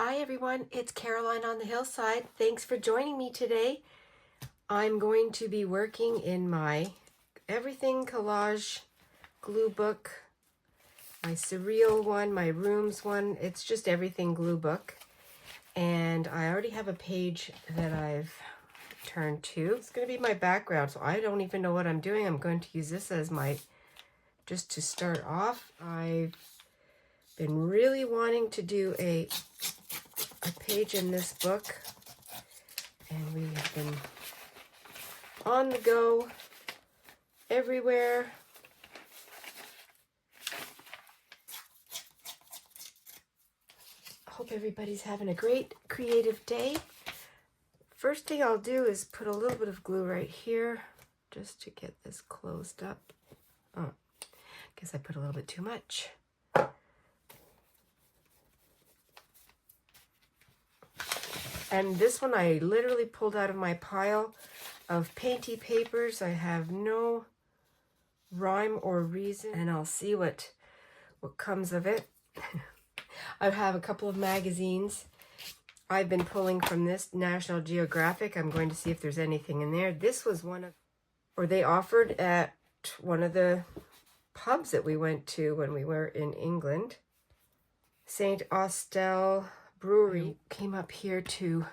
Hi everyone, it's Caroline on the Hillside. Thanks for joining me today. I'm going to be working in my Everything Collage glue book, my surreal one, my rooms one. It's just everything glue book. And I already have a page that I've turned to. It's going to be my background, so I don't even know what I'm doing. I'm going to use this as my, just to start off. I've been really wanting to do a page in this book, and we have been on the go everywhere. Hope everybody's having a great creative day. First thing I'll do is put a little bit of glue right here just to get this closed up. Oh, guess I put a little bit too much. And this one I literally pulled out of my pile of painty papers. I have no rhyme or reason, and I'll see what comes of it. I have a couple of magazines I've been pulling from this National Geographic. I'm going to see if there's anything in there. This was one of, or they offered at one of the pubs that we went to when we were in England. St. Austell Brewery. Came up here to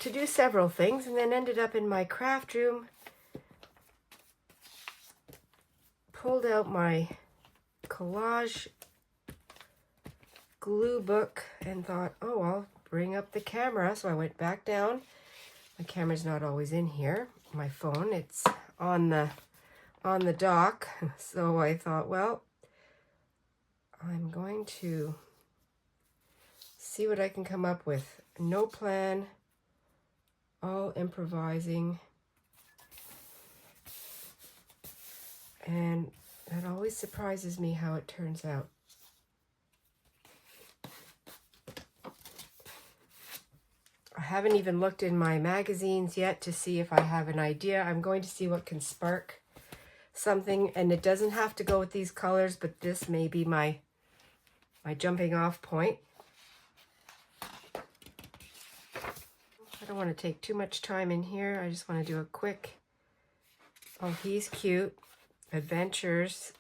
do several things, and then ended up in my craft room, pulled out my collage glue book and thought, oh, I'll bring up the camera. So I went back down. My camera's not always in here. My phone, it's on the dock. So I thought, well, I'm going to see what I can come up with. No plan, all improvising. And that always surprises me how it turns out. I haven't even looked in my magazines yet to see if I have an idea. I'm going to see what can spark something, and it doesn't have to go with these colors, but this may be my jumping off point. I don't want to take too much time in here. I just want to do a quick, oh, he's cute, adventures.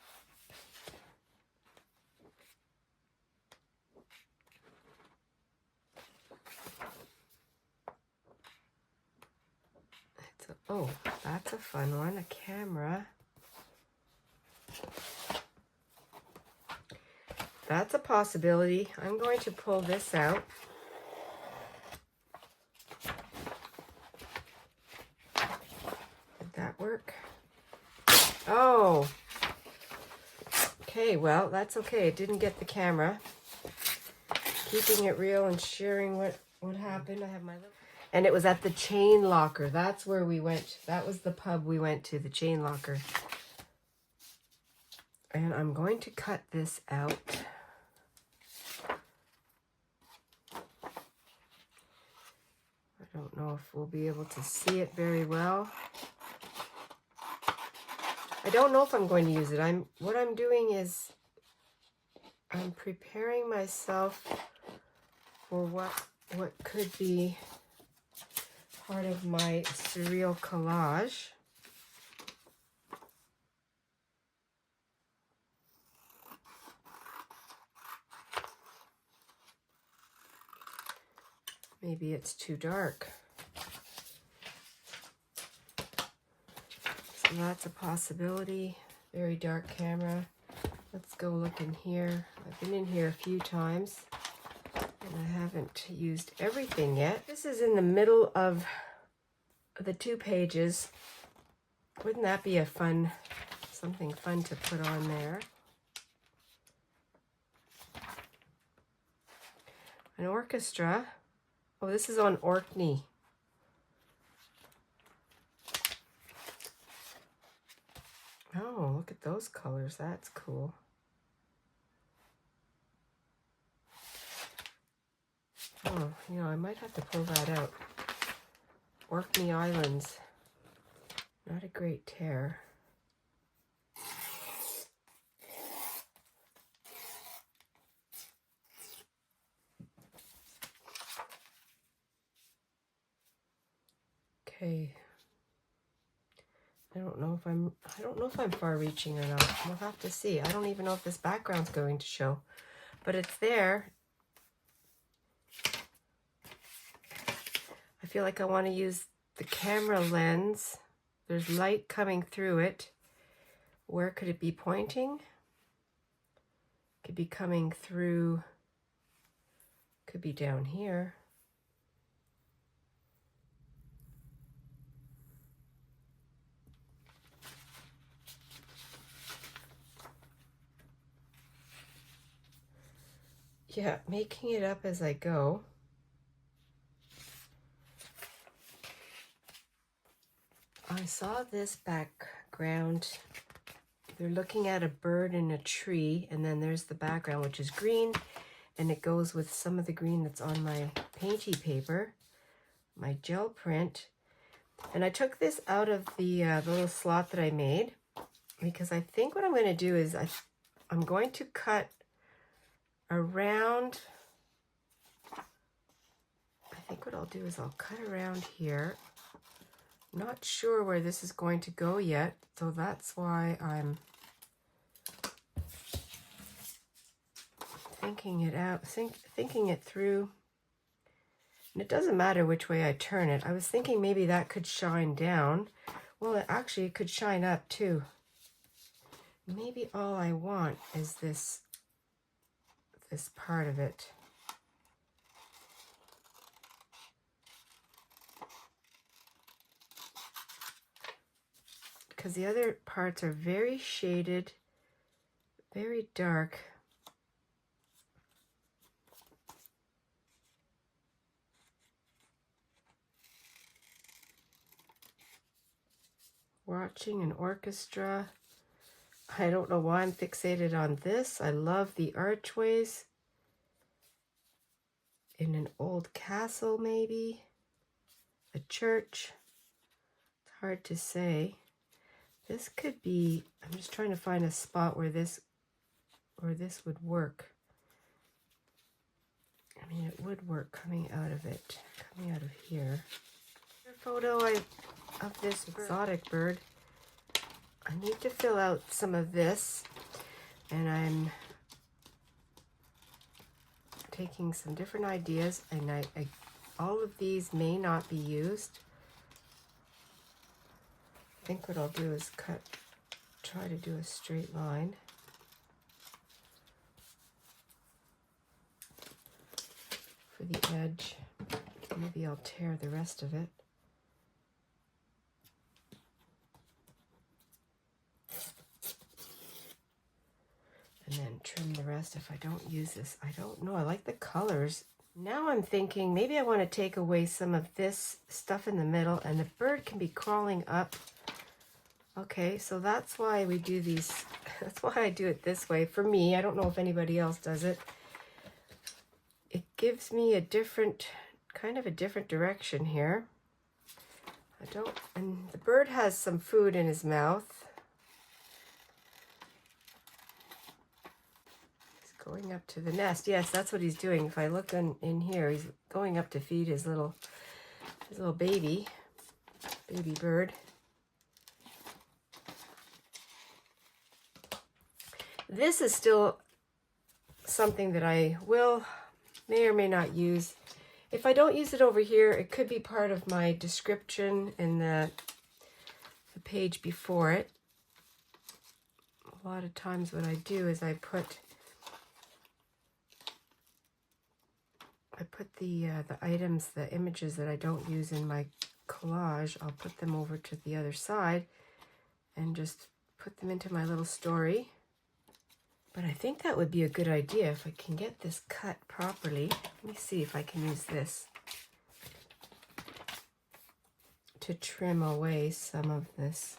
Oh, that's a fun one, a camera. That's a possibility. I'm going to pull this out. Did that work? Oh, okay, well, that's okay. It didn't get the camera. Keeping it real and sharing what happened. I have my little... And it was at the Chain Locker. That's where we went. That was the pub we went to, the Chain Locker. And I'm going to cut this out. I don't know if we'll be able to see it very well. I don't know if I'm going to use it. What I'm doing is I'm preparing myself for what could be part of my surreal collage. Maybe it's too dark. So that's a possibility. Very dark camera. Let's go look in here. I've been in here a few times, and I haven't used everything yet. This is in the middle of the 2 pages. Wouldn't that be something fun to put on there? An orchestra. Oh, this is on Orkney. Oh, look at those colors. That's cool. Oh, I might have to pull that out. Orkney Islands. Not a great tear. Okay. I don't know if I'm far reaching or not. We'll have to see. I don't even know if this background's going to show, but it's there. I feel like I want to use the camera lens. There's light coming through it. Where could it be pointing? Could be coming through, could be down here. Yeah, making it up as I go. I saw this background. They're looking at a bird in a tree, and then there's the background, which is green, and it goes with some of the green that's on my painty paper, my gel print. And I took this out of the little slot that I made, because I think what I'm going to do is I'm going to cut around. I think what I'll do is I'll cut around here. Not sure where this is going to go yet, so that's why I'm thinking it out, thinking it through. And it doesn't matter which way I turn it. I was thinking maybe that could shine down. Well, it could shine up too. Maybe all I want is this part of it. Because the other parts are very shaded, very dark. Watching an orchestra. I don't know why I'm fixated on this. I love the archways. In an old castle, maybe. A church. It's hard to say. This could be, I'm just trying to find a spot where this would work. I mean, it would work coming out of it, coming out of here. A photo of this exotic bird. I need to fill out some of this, and I'm taking some different ideas, and all of these may not be used. I think what I'll do is try to do a straight line. For the edge. Maybe I'll tear the rest of it. And then trim the rest if I don't use this. I don't know. I like the colors. Now I'm thinking maybe I want to take away some of this stuff in the middle, and the bird can be crawling up. Okay, so that's why we do these. That's why I do it this way. For me, I don't know if anybody else does it. It gives me a different, kind of a different direction here. And the bird has some food in his mouth. He's going up to the nest. Yes, that's what he's doing. If I look in here, he's going up to feed his little baby bird. This is still something that I may or may not use. If I don't use it over here, it could be part of my description in the page before it. A lot of times what I do is I put the items, the images that I don't use in my collage, I'll put them over to the other side and just put them into my little story. But I think that would be a good idea if I can get this cut properly. Let me see if I can use this to trim away some of this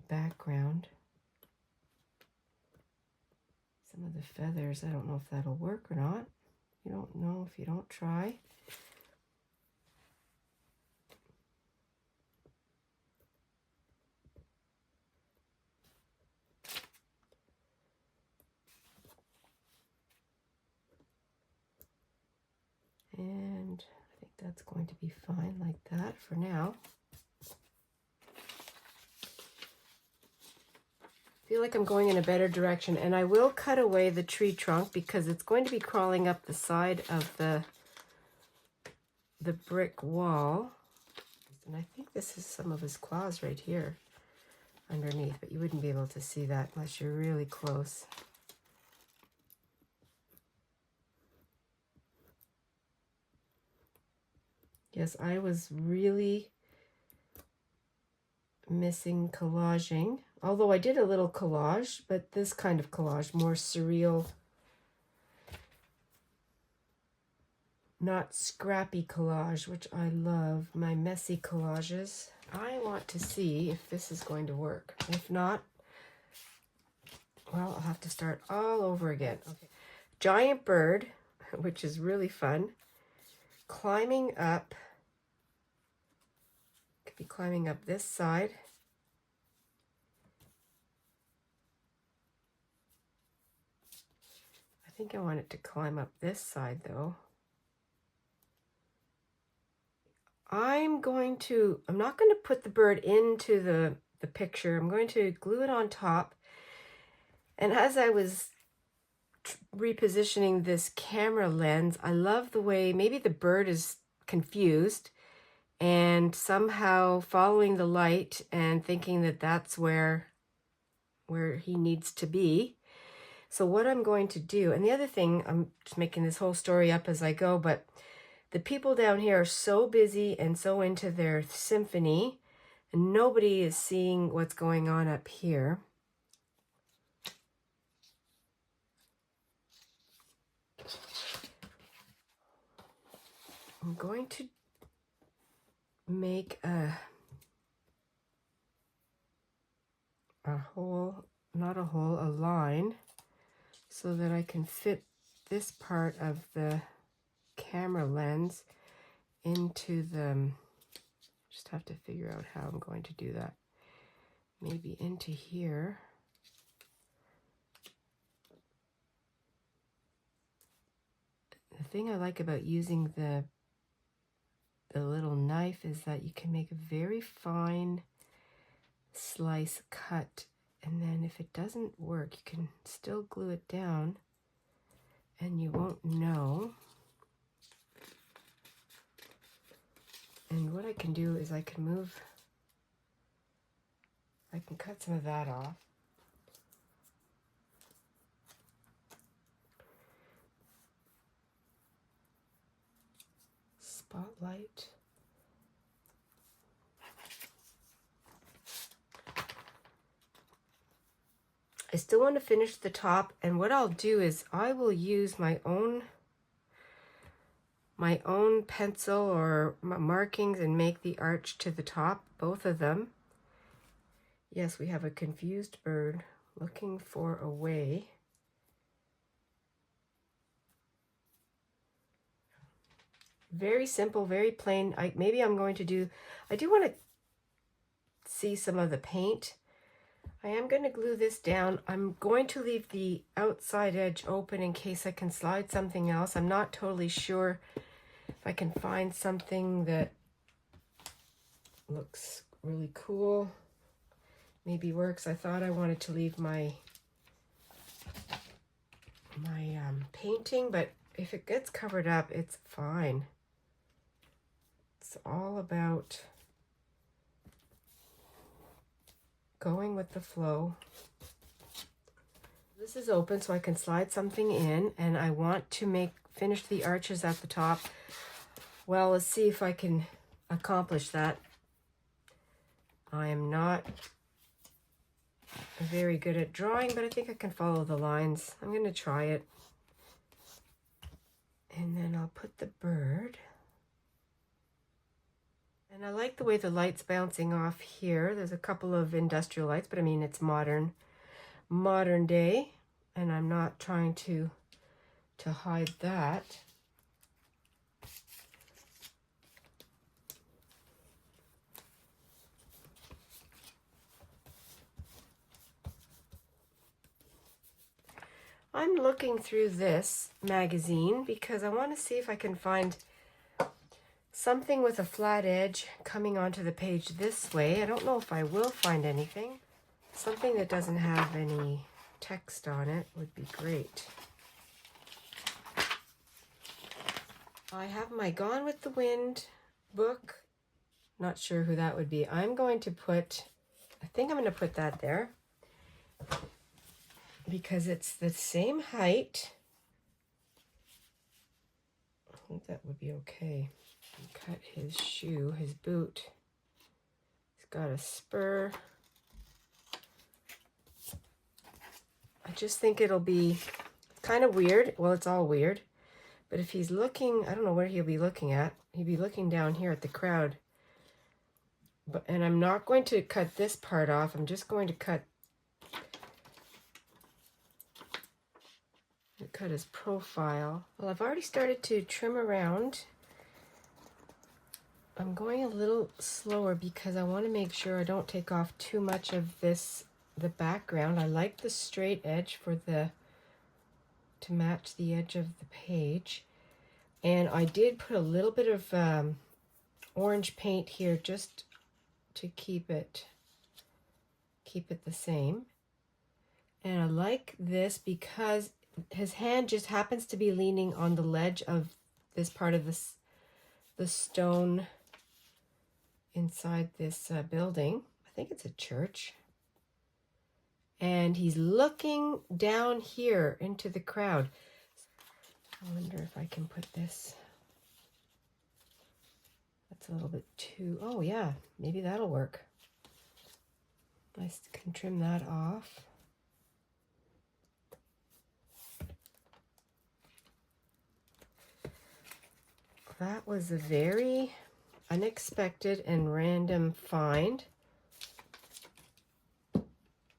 background. Some of the feathers, I don't know if that'll work or not. You don't know if you don't try. And That's going to be fine like that for now. I feel like I'm going in a better direction, and I will cut away the tree trunk because it's going to be crawling up the side of the brick wall. And I think this is some of his claws right here underneath, but you wouldn't be able to see that unless you're really close. Yes, I was really missing collaging, although I did a little collage, but this kind of collage, more surreal, not scrappy collage, which I love, my messy collages. I want to see if this is going to work. If not, well, I'll have to start all over again. Okay. Giant bird, which is really fun, climbing up. Could be climbing up this side. I think I want it to climb up this side though. I'm not going to put the bird into the picture. I'm going to glue it on top. And as I was repositioning this camera lens, I love the way maybe the bird is confused and somehow following the light and thinking that that's where he needs to be. So what I'm going to do, and the other thing, I'm just making this whole story up as I go, but the people down here are so busy and so into their symphony, and nobody is seeing what's going on up here. I'm going to make a hole, not a hole, a line, so that I can fit this part of the camera lens into the, just have to figure out how I'm going to do that. Maybe into here. The thing I like about using the little knife is that you can make a very fine slice cut, and then if it doesn't work, you can still glue it down and you won't know. And what I can do is I can cut some of that off. Spotlight. I still want to finish the top, and what I'll do is I will use my own pencil or markings and make the arch to the top, both of them. Yes, we have a confused bird looking for a way. Very simple, very plain. Maybe I'm going to do, I do want to see some of the paint. I am going to glue this down. I'm going to leave the outside edge open in case I can slide something else. I'm not totally sure if I can find something that looks really cool. Maybe works. I thought I wanted to leave my painting, but if it gets covered up, it's fine. It's all about going with the flow. This is open so I can slide something in, and I want to finish the arches at the top. Well, let's see if I can accomplish that. I am not very good at drawing, but I think I can follow the lines. I'm going to try it. And then I'll put the bird. And I like the way the light's bouncing off here. There's a couple of industrial lights, but I mean, it's modern day, and I'm not trying to hide that. I'm looking through this magazine because I want to see if I can find something with a flat edge coming onto the page this way. I don't know if I will find anything. Something that doesn't have any text on it would be great. I have my Gone with the Wind book. Not sure who that would be. I'm going to put, I think I'm going to put that there because it's the same height. I think that would be okay. Cut his shoe, his boot. He's got a spur. I just think it'll be kind of weird. Well, it's all weird. But if he's looking, I don't know where he'll be looking at. He'll be looking down here at the crowd. And I'm not going to cut this part off. I'm just going to cut his profile. Well, I've already started to trim around. I'm going a little slower because I want to make sure I don't take off too much of this, the background. I like the straight edge for the, to match the edge of the page. And I did put a little bit of orange paint here just to keep it the same. And I like this because his hand just happens to be leaning on the ledge of this part of this, the stone inside this building. I think it's a church. And he's looking down here into the crowd. I wonder if I can put this. That's a little bit too, oh yeah, maybe that'll work. I can trim that off. That was a very unexpected and random find.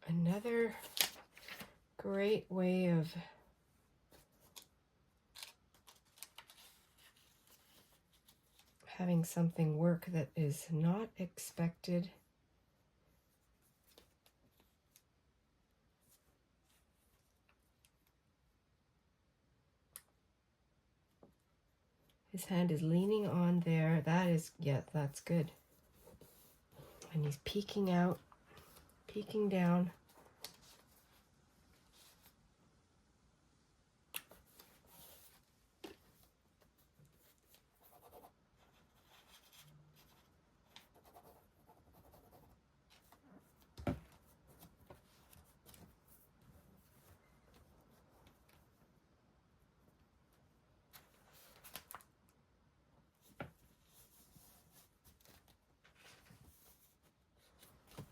Another great way of having something work that is not expected. His hand is leaning on there. That is, yeah, that's good. And he's peeking out, peeking down.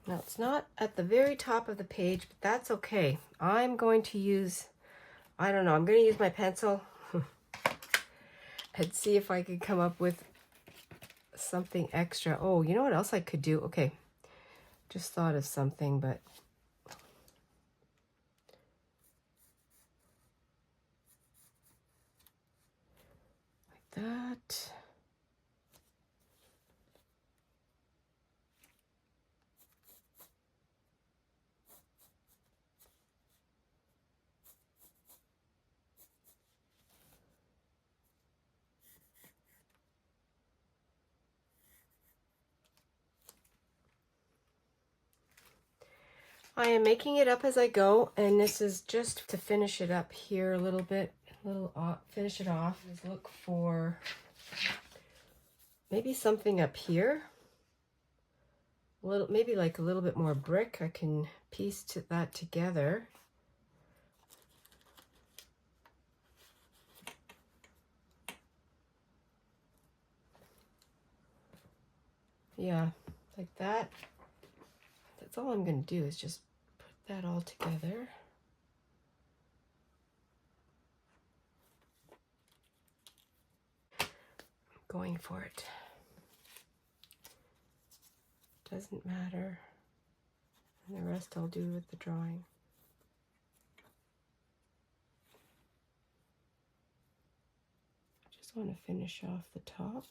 Now it's not at the very top of the page, but that's okay. I'm going to use, I don't know, I'm going to use my pencil and see if I can come up with something extra. Oh, you know what else I could do? Okay, just thought of something, but like that. I am making it up as I go, and this is just to finish it up here a little bit, finish it off. Just look for maybe something up here, maybe like a little bit more brick. I can piece that together. Yeah, like that. That's all I'm going to do is just put that all together. I'm going for it. Doesn't matter. And the rest I'll do with the drawing. I just want to finish off the top.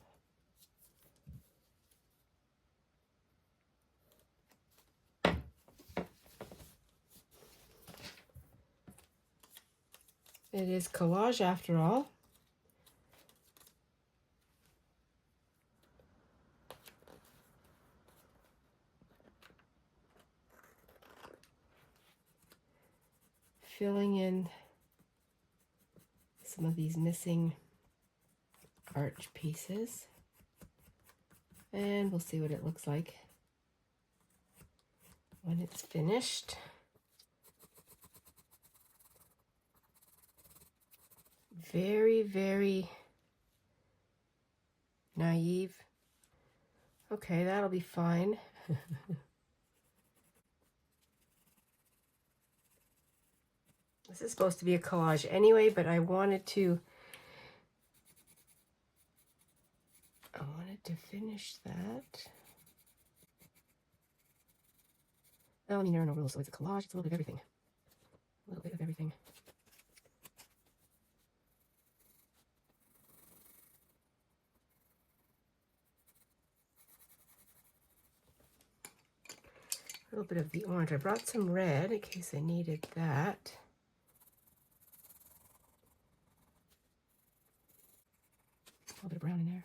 It is collage after all. filling in some of these missing arch pieces. And we'll see what it looks like when it's finished. Very, very naive. Okay, that'll be fine. This is supposed to be a collage anyway, but I wanted to finish that. Well, I mean, there are no rules, so it's a collage. It's a little bit of everything. A little bit of everything. A little bit of the orange. I brought some red in case I needed that. A little bit of brown in there.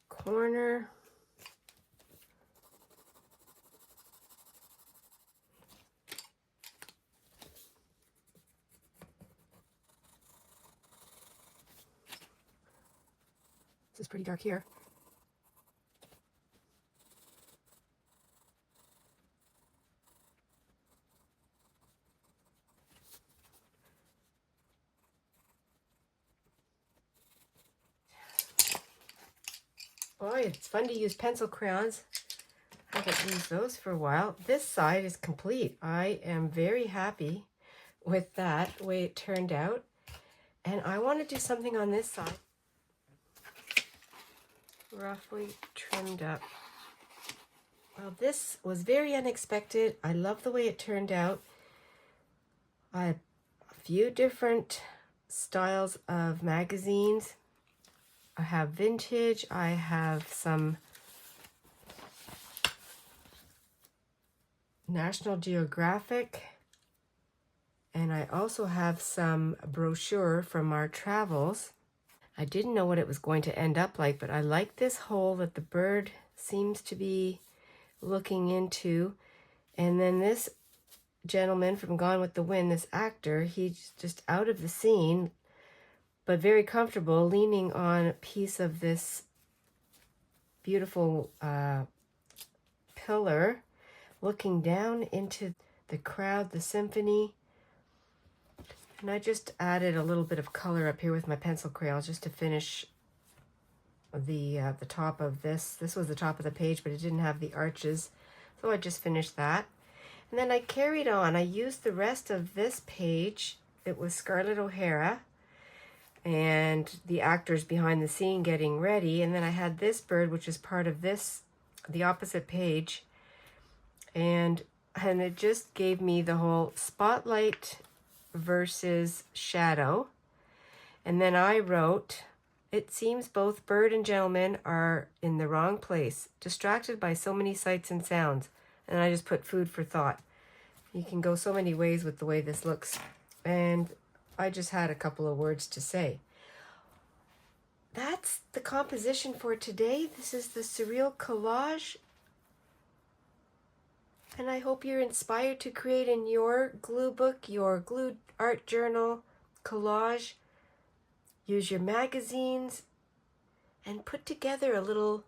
Corner. This is pretty dark here. Boy, it's fun to use pencil crayons. I haven't used those for a while. This side is complete. I am very happy with that, the way it turned out. And I want to do something on this side. Roughly trimmed up. Well, this was very unexpected. I love the way it turned out. I have a few different styles of magazines. I have vintage, I have some National Geographic, and I also have some brochure from our travels. I didn't know what it was going to end up like, but I like this hole that the bird seems to be looking into. And then this gentleman from Gone with the Wind, this actor, he's just out of the scene, but very comfortable, leaning on a piece of this beautiful pillar, looking down into the crowd, the symphony. And I just added a little bit of color up here with my pencil crayons just to finish the top of this. This was the top of the page, but it didn't have the arches, so I just finished that. And then I carried on. I used the rest of this page. It was Scarlett O'Hara and the actors behind the scene getting ready. And then I had this bird, which is part of this, the opposite page. And it just gave me the whole spotlight versus shadow. And then I wrote, "It seems both bird and gentleman are in the wrong place, distracted by so many sights and sounds." And I just put food for thought. You can go so many ways with the way this looks. And I just had a couple of words to say. That's the composition for today. This is the Surreal Collage. And I hope you're inspired to create in your glue book, your glue art journal, collage. Use your magazines and put together a little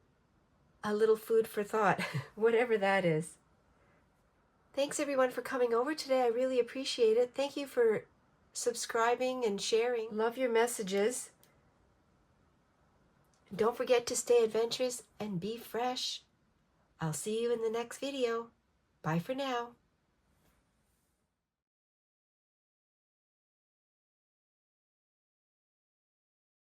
food for thought, whatever that is. Thanks everyone for coming over today. I really appreciate it. Thank you for subscribing and sharing. Love your messages. Don't forget to stay adventurous and be fresh. I'll see you in the next video. Bye for now.